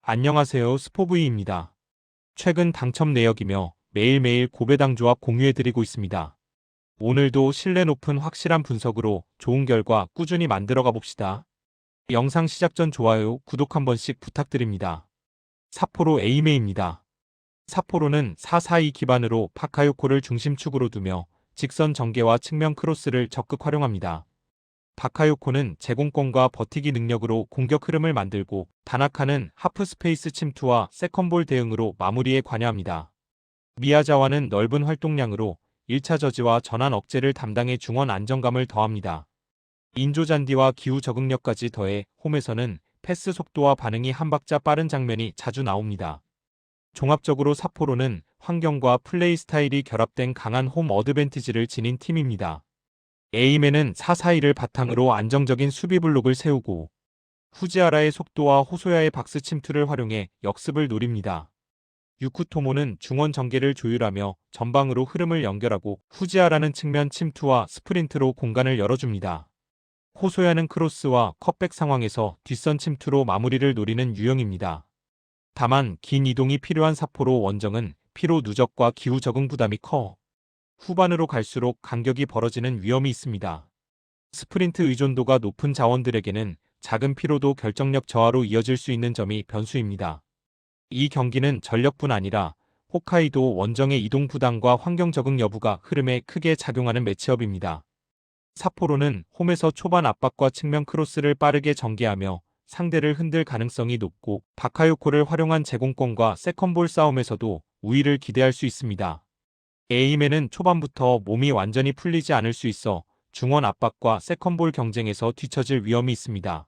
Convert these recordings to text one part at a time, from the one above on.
안녕하세요. 스포브이입니다. 최근 당첨 내역이며 매일매일 고배당 조합 공유해드리고 있습니다. 오늘도 신뢰 높은 확실한 분석으로 좋은 결과 꾸준히 만들어가 봅시다. 영상 시작 전 좋아요, 구독 한 번씩 부탁드립니다. 삿포로 에이메입니다. 삿포로는 442 기반으로 바카요코를 중심축으로 두며 직선 전개와 측면 크로스를 적극 활용합니다. 바카요코는 제공권과 버티기 능력으로 공격 흐름을 만들고 다나카는 하프 스페이스 침투와 세컨볼 대응으로 마무리에 관여합니다. 미야자와는 넓은 활동량으로 1차 저지와 전환 억제를 담당해 중원 안정감을 더합니다. 인조 잔디와 기후 적응력까지 더해 홈에서는 패스 속도와 반응이 한 박자 빠른 장면이 자주 나옵니다. 종합적으로 삿포로는 환경과 플레이 스타일이 결합된 강한 홈 어드밴티지를 지닌 팀입니다. 에임에는 4-4-2를 바탕으로 안정적인 수비 블록을 세우고 후지아라의 속도와 호소야의 박스 침투를 활용해 역습을 노립니다. 유쿠토모는 중원 전개를 조율하며 전방으로 흐름을 연결하고 후지아라는 측면 침투와 스프린트로 공간을 열어줍니다. 호소야는 크로스와 컷백 상황에서 뒷선 침투로 마무리를 노리는 유형입니다. 다만 긴 이동이 필요한 삿포로 원정은 피로 누적과 기후 적응 부담이 커 후반으로 갈수록 간격이 벌어지는 위험이 있습니다. 스프린트 의존도가 높은 자원들에게는 작은 피로도 결정력 저하로 이어질 수 있는 점이 변수입니다. 이 경기는 전력뿐 아니라 홋카이도 원정의 이동 부담과 환경 적응 여부가 흐름에 크게 작용하는 매치업입니다. 삿포로는 홈에서 초반 압박과 측면 크로스를 빠르게 전개하며 상대를 흔들 가능성이 높고 바카요코를 활용한 제공권과 세컨볼 싸움에서도 우위를 기대할 수 있습니다. 에임에는 초반부터 몸이 완전히 풀리지 않을 수 있어 중원 압박과 세컨볼 경쟁에서 뒤처질 위험이 있습니다.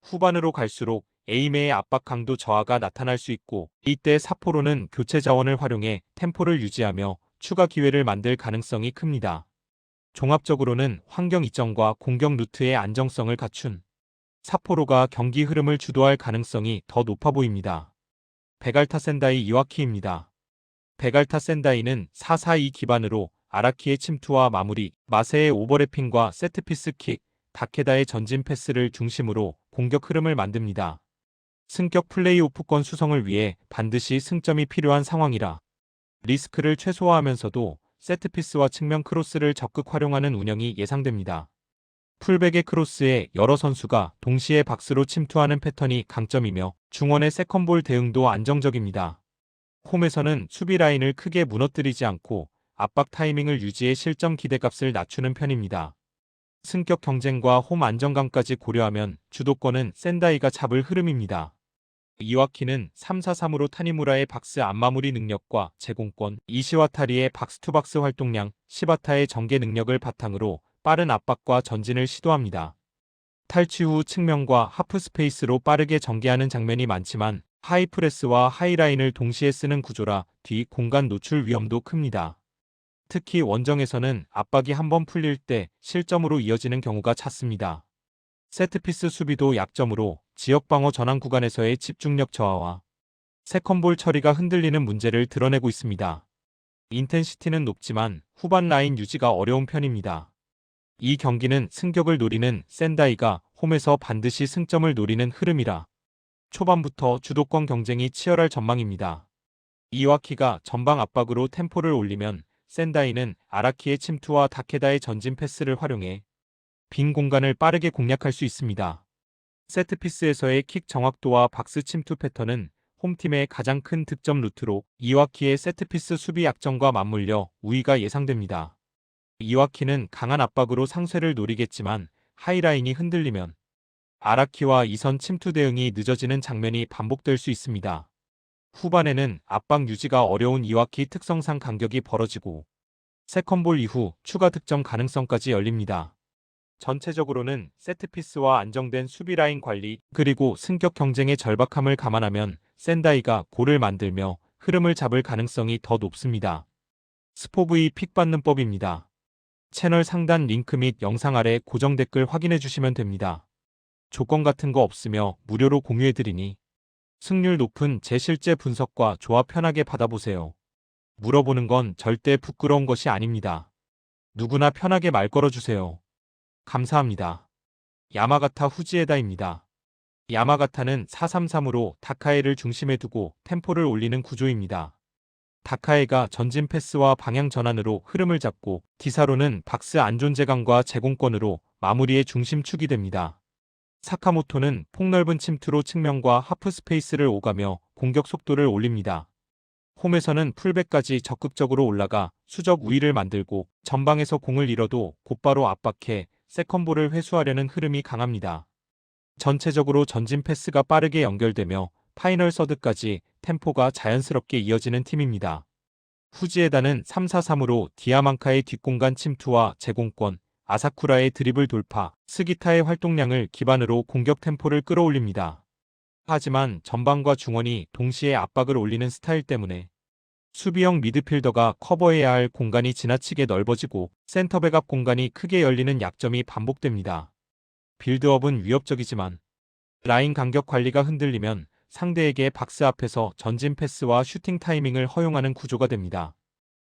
후반으로 갈수록 에임의 압박 강도 저하가 나타날 수 있고 이때 삿포로는 교체 자원을 활용해 템포를 유지하며 추가 기회를 만들 가능성이 큽니다. 종합적으로는 환경 이점과 공격 루트의 안정성을 갖춘 삿포로가 경기 흐름을 주도할 가능성이 더 높아 보입니다. 베갈타 센다이 이와키입니다. 베갈타 센다이는 4-4-2 기반으로 아라키의 침투와 마무리, 마세의 오버래핑과 세트피스 킥, 다케다의 전진 패스를 중심으로 공격 흐름을 만듭니다. 승격 플레이오프권 수성을 위해 반드시 승점이 필요한 상황이라 리스크를 최소화하면서도 세트피스와 측면 크로스를 적극 활용하는 운영이 예상됩니다. 풀백의 크로스에 여러 선수가 동시에 박스로 침투하는 패턴이 강점이며 중원의 세컨볼 대응도 안정적입니다. 홈에서는 수비 라인을 크게 무너뜨리지 않고 압박 타이밍을 유지해 실점 기대값을 낮추는 편입니다. 승격 경쟁과 홈 안정감까지 고려하면 주도권은 센다이가 잡을 흐름입니다. 이와키는 3-4-3으로 타니무라의 박스 안마무리 능력과 제공권, 이시와타리의 박스투박스 활동량, 시바타의 전개 능력을 바탕으로 빠른 압박과 전진을 시도합니다. 탈취 후 측면과 하프 스페이스로 빠르게 전개하는 장면이 많지만 하이프레스와 하이라인을 동시에 쓰는 구조라 뒤 공간 노출 위험도 큽니다. 특히 원정에서는 압박이 한번 풀릴 때 실점으로 이어지는 경우가 잦습니다. 세트피스 수비도 약점으로 지역 방어 전환 구간에서의 집중력 저하와 세컨볼 처리가 흔들리는 문제를 드러내고 있습니다. 인텐시티는 높지만 후반 라인 유지가 어려운 편입니다. 이 경기는 승격을 노리는 센다이가 홈에서 반드시 승점을 노리는 흐름이라 초반부터 주도권 경쟁이 치열할 전망입니다. 이와키가 전방 압박으로 템포를 올리면 센다이는 아라키의 침투와 다케다의 전진 패스를 활용해 빈 공간을 빠르게 공략할 수 있습니다. 세트피스에서의 킥 정확도와 박스 침투 패턴은 홈팀의 가장 큰 득점 루트로 이와키의 세트피스 수비 약점과 맞물려 우위가 예상됩니다. 이와키는 강한 압박으로 상쇄를 노리겠지만 하이라인이 흔들리면 아라키와 이선 침투 대응이 늦어지는 장면이 반복될 수 있습니다. 후반에는 압박 유지가 어려운 이와키 특성상 간격이 벌어지고 세컨볼 이후 추가 득점 가능성까지 열립니다. 전체적으로는 세트피스와 안정된 수비 라인 관리 그리고 승격 경쟁의 절박함을 감안하면 센다이가 골을 만들며 흐름을 잡을 가능성이 더 높습니다. 스포브이 픽 받는 법입니다. 채널 상단 링크 및 영상 아래 고정 댓글 확인해 주시면 됩니다. 조건 같은 거 없으며 무료로 공유해드리니 승률 높은 제 실제 분석과 조합 편하게 받아보세요. 물어보는 건 절대 부끄러운 것이 아닙니다. 누구나 편하게 말 걸어주세요. 감사합니다. 야마가타 후지에다입니다. 야마가타는 4-3-3으로 다카에를 중심에 두고 템포를 올리는 구조입니다. 다카에가 전진 패스와 방향 전환으로 흐름을 잡고 디사로는 박스 안존 제강과 제공권으로 마무리의 중심축이 됩니다. 사카모토는 폭넓은 침투로 측면과 하프 스페이스를 오가며 공격 속도를 올립니다. 홈에서는 풀백까지 적극적으로 올라가 수적 우위를 만들고 전방에서 공을 잃어도 곧바로 압박해 세컨볼을 회수하려는 흐름이 강합니다. 전체적으로 전진 패스가 빠르게 연결되며 파이널 서드까지 템포가 자연스럽게 이어지는 팀입니다. 후지에다는 3-4-3으로 디아망카의 뒷공간 침투와 제공권, 아사쿠라의 드리블 돌파, 스기타의 활동량을 기반으로 공격 템포를 끌어올립니다. 하지만 전방과 중원이 동시에 압박을 올리는 스타일 때문에 수비형 미드필더가 커버해야 할 공간이 지나치게 넓어지고 센터백 앞 공간이 크게 열리는 약점이 반복됩니다. 빌드업은 위협적이지만 라인 간격 관리가 흔들리면 상대에게 박스 앞에서 전진 패스와 슈팅 타이밍을 허용하는 구조가 됩니다.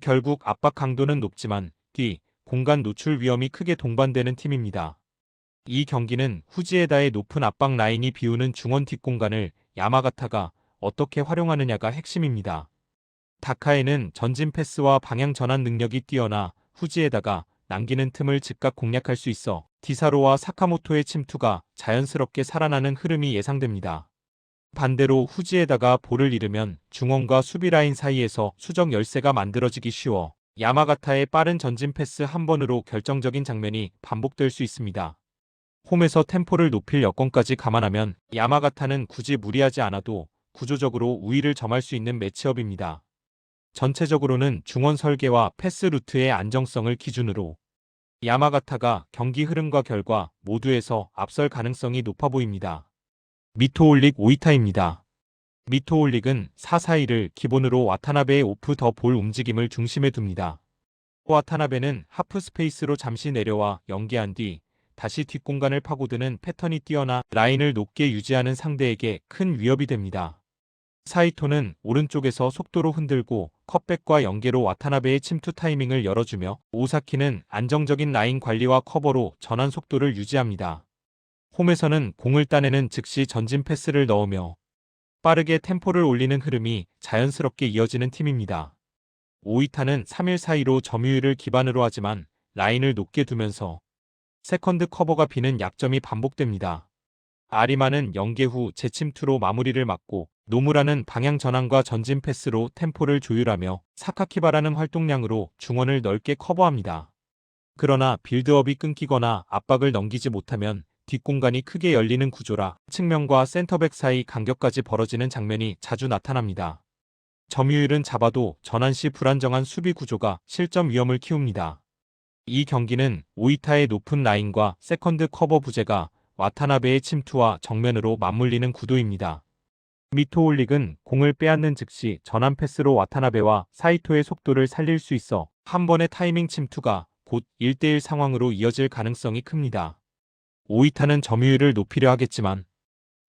결국 압박 강도는 높지만 뒤, 공간 노출 위험이 크게 동반되는 팀입니다. 이 경기는 후지에다의 높은 압박 라인이 비우는 중원 뒷공간을 야마가타가 어떻게 활용하느냐가 핵심입니다. 다카에는 전진 패스와 방향 전환 능력이 뛰어나 후지에다가 남기는 틈을 즉각 공략할 수 있어 디사로와 사카모토의 침투가 자연스럽게 살아나는 흐름이 예상됩니다. 반대로 후지에다가 볼을 잃으면 중원과 수비 라인 사이에서 수적 열세가 만들어지기 쉬워 야마가타의 빠른 전진 패스 한 번으로 결정적인 장면이 반복될 수 있습니다. 홈에서 템포를 높일 여건까지 감안하면 야마가타는 굳이 무리하지 않아도 구조적으로 우위를 점할 수 있는 매치업입니다. 전체적으로는 중원 설계와 패스 루트의 안정성을 기준으로 야마가타가 경기 흐름과 결과 모두에서 앞설 가능성이 높아 보입니다. 미토올릭 오이타입니다. 미토올릭은 4-4-2를 기본으로 와타나베의 오프 더 볼 움직임을 중심에 둡니다. 와타나베는 하프 스페이스로 잠시 내려와 연계한 뒤 다시 뒷공간을 파고드는 패턴이 뛰어나 라인을 높게 유지하는 상대에게 큰 위협이 됩니다. 사이토는 오른쪽에서 속도로 흔들고 컷백과 연계로 와타나베의 침투 타이밍을 열어주며 오사키는 안정적인 라인 관리와 커버로 전환 속도를 유지합니다. 홈에서는 공을 따내는 즉시 전진 패스를 넣으며 빠르게 템포를 올리는 흐름이 자연스럽게 이어지는 팀입니다. 오이타는 3-1-4-2로 점유율을 기반으로 하지만 라인을 높게 두면서 세컨드 커버가 비는 약점이 반복됩니다. 아리마는 연계 후 재침투로 마무리를 막고 노무라는 방향 전환과 전진 패스로 템포를 조율하며 사카키바라는 활동량으로 중원을 넓게 커버합니다. 그러나 빌드업이 끊기거나 압박을 넘기지 못하면 뒷공간이 크게 열리는 구조라 측면과 센터백 사이 간격까지 벌어지는 장면이 자주 나타납니다. 점유율은 잡아도 전환 시 불안정한 수비 구조가 실점 위험을 키웁니다. 이 경기는 오이타의 높은 라인과 세컨드 커버 부재가 와타나베의 침투와 정면으로 맞물리는 구도입니다. 미토올릭은 공을 빼앗는 즉시 전환 패스로 와타나베와 사이토의 속도를 살릴 수 있어 한 번의 타이밍 침투가 곧 1대1 상황으로 이어질 가능성이 큽니다. 오이타는 점유율을 높이려 하겠지만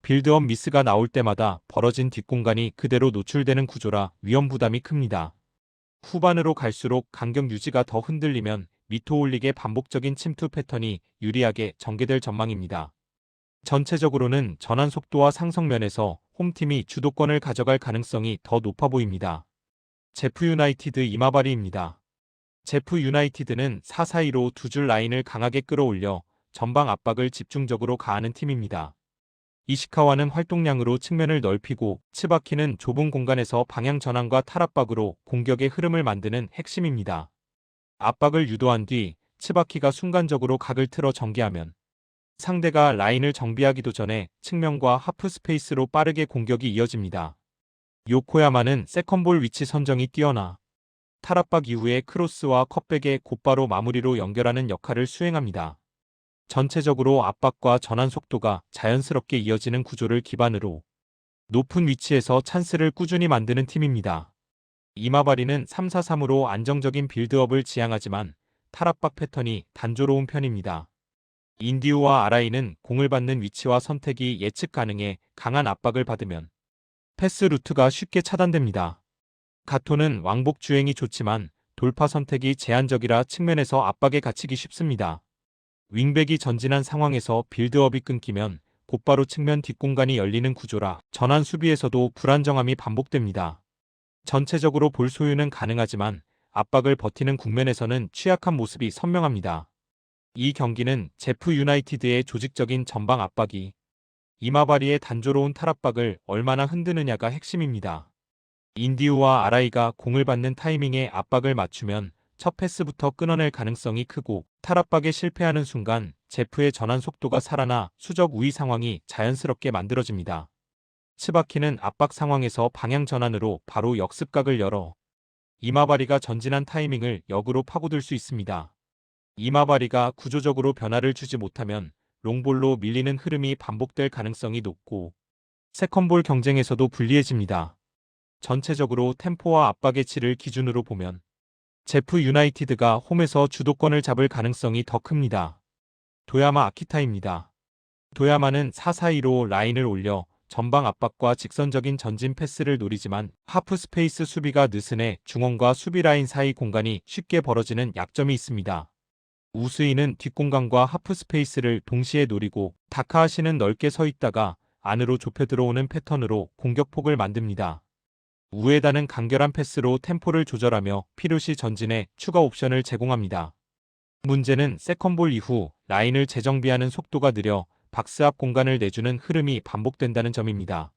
빌드업 미스가 나올 때마다 벌어진 뒷공간이 그대로 노출되는 구조라 위험 부담이 큽니다. 후반으로 갈수록 간격 유지가 더 흔들리면 미토올릭의 반복적인 침투 패턴이 유리하게 전개될 전망입니다. 전체적으로는 전환 속도와 상성면에서 홈팀이 주도권을 가져갈 가능성이 더 높아 보입니다. 제프 유나이티드 이마바리입니다. 제프 유나이티드는 4-4-2로 두 줄 라인을 강하게 끌어올려 전방 압박을 집중적으로 가하는 팀입니다. 이시카와는 활동량으로 측면을 넓히고 츠바키는 좁은 공간에서 방향 전환과 탈압박으로 공격의 흐름을 만드는 핵심입니다. 압박을 유도한 뒤 츠바키가 순간적으로 각을 틀어 전개하면 상대가 라인을 정비하기도 전에 측면과 하프 스페이스로 빠르게 공격이 이어집니다. 요코야마는 세컨볼 위치 선정이 뛰어나 탈압박 이후에 크로스와 컷백의 곧바로 마무리로 연결하는 역할을 수행합니다. 전체적으로 압박과 전환 속도가 자연스럽게 이어지는 구조를 기반으로 높은 위치에서 찬스를 꾸준히 만드는 팀입니다. 이마바리는 3-4-3으로 안정적인 빌드업을 지향하지만 탈압박 패턴이 단조로운 편입니다. 인디우와 아라이는 공을 받는 위치와 선택이 예측 가능해 강한 압박을 받으면 패스 루트가 쉽게 차단됩니다. 가토는 왕복 주행이 좋지만 돌파 선택이 제한적이라 측면에서 압박에 갇히기 쉽습니다. 윙백이 전진한 상황에서 빌드업이 끊기면 곧바로 측면 뒷공간이 열리는 구조라 전환 수비에서도 불안정함이 반복됩니다. 전체적으로 볼 소유는 가능하지만 압박을 버티는 국면에서는 취약한 모습이 선명합니다. 이 경기는 제프 유나이티드의 조직적인 전방 압박이 이마바리의 단조로운 탈압박을 얼마나 흔드느냐가 핵심입니다. 인디우와 아라이가 공을 받는 타이밍에 압박을 맞추면 첫 패스부터 끊어낼 가능성이 크고 탈압박에 실패하는 순간 제프의 전환 속도가 살아나 수적 우위 상황이 자연스럽게 만들어집니다. 츠바키는 압박 상황에서 방향 전환으로 바로 역습각을 열어 이마바리가 전진한 타이밍을 역으로 파고들 수 있습니다. 이마바리가 구조적으로 변화를 주지 못하면 롱볼로 밀리는 흐름이 반복될 가능성이 높고 세컨볼 경쟁에서도 불리해집니다. 전체적으로 템포와 압박의 질을 기준으로 보면 제프 유나이티드가 홈에서 주도권을 잡을 가능성이 더 큽니다. 도야마 아키타입니다. 도야마는 4-4-2로 라인을 올려 전방 압박과 직선적인 전진 패스를 노리지만 하프 스페이스 수비가 느슨해 중원과 수비 라인 사이 공간이 쉽게 벌어지는 약점이 있습니다. 우스이는 뒷공간과 하프 스페이스를 동시에 노리고 다카하시는 넓게 서 있다가 안으로 좁혀 들어오는 패턴으로 공격폭을 만듭니다. 우에다는 간결한 패스로 템포를 조절하며 필요시 전진에 추가 옵션을 제공합니다. 문제는 세컨볼 이후 라인을 재정비하는 속도가 느려 박스 앞 공간을 내주는 흐름이 반복된다는 점입니다.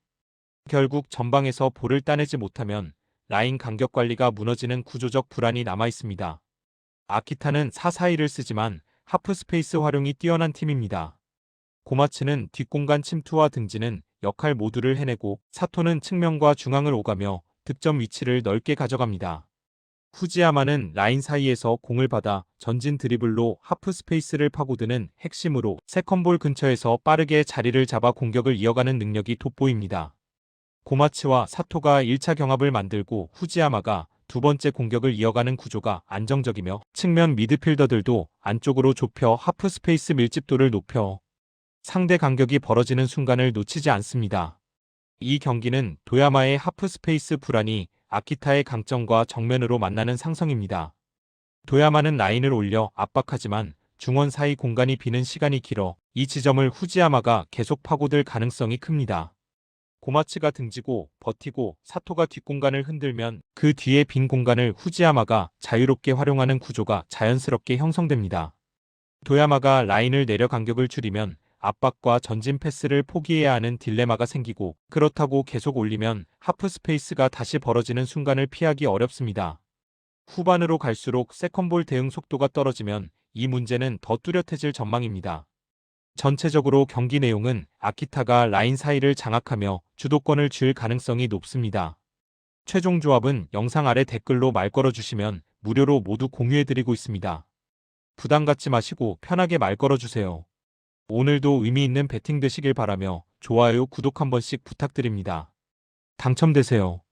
결국 전방에서 볼을 따내지 못하면 라인 간격 관리가 무너지는 구조적 불안이 남아 있습니다. 아키타는 4-4-2를 쓰지만 하프 스페이스 활용이 뛰어난 팀입니다. 고마츠는 뒷공간 침투와 등지는 역할 모두를 해내고 사토는 측면과 중앙을 오가며 득점 위치를 넓게 가져갑니다. 후지야마는 라인 사이에서 공을 받아 전진 드리블로 하프 스페이스를 파고드는 핵심으로 세컨볼 근처에서 빠르게 자리를 잡아 공격을 이어가는 능력이 돋보입니다. 고마츠와 사토가 1차 경합을 만들고 후지야마가 두 번째 공격을 이어가는 구조가 안정적이며 측면 미드필더들도 안쪽으로 좁혀 하프 스페이스 밀집도를 높여 상대 간격이 벌어지는 순간을 놓치지 않습니다. 이 경기는 도야마의 하프 스페이스 불안이 아키타의 강점과 정면으로 만나는 상성입니다. 도야마는 라인을 올려 압박하지만 중원 사이 공간이 비는 시간이 길어 이 지점을 후지야마가 계속 파고들 가능성이 큽니다. 고마츠가 등지고 버티고 사토가 뒷공간을 흔들면 그 뒤에 빈 공간을 후지야마가 자유롭게 활용하는 구조가 자연스럽게 형성됩니다. 도야마가 라인을 내려 간격을 줄이면 압박과 전진 패스를 포기해야 하는 딜레마가 생기고 그렇다고 계속 올리면 하프 스페이스가 다시 벌어지는 순간을 피하기 어렵습니다. 후반으로 갈수록 세컨볼 대응 속도가 떨어지면 이 문제는 더 뚜렷해질 전망입니다. 전체적으로 경기 내용은 아키타가 라인 사이를 장악하며 주도권을 쥘 가능성이 높습니다. 최종 조합은 영상 아래 댓글로 말 걸어주시면 무료로 모두 공유해드리고 있습니다. 부담 갖지 마시고 편하게 말 걸어주세요. 오늘도 의미 있는 배팅 되시길 바라며 좋아요, 구독 한 번씩 부탁드립니다. 당첨되세요.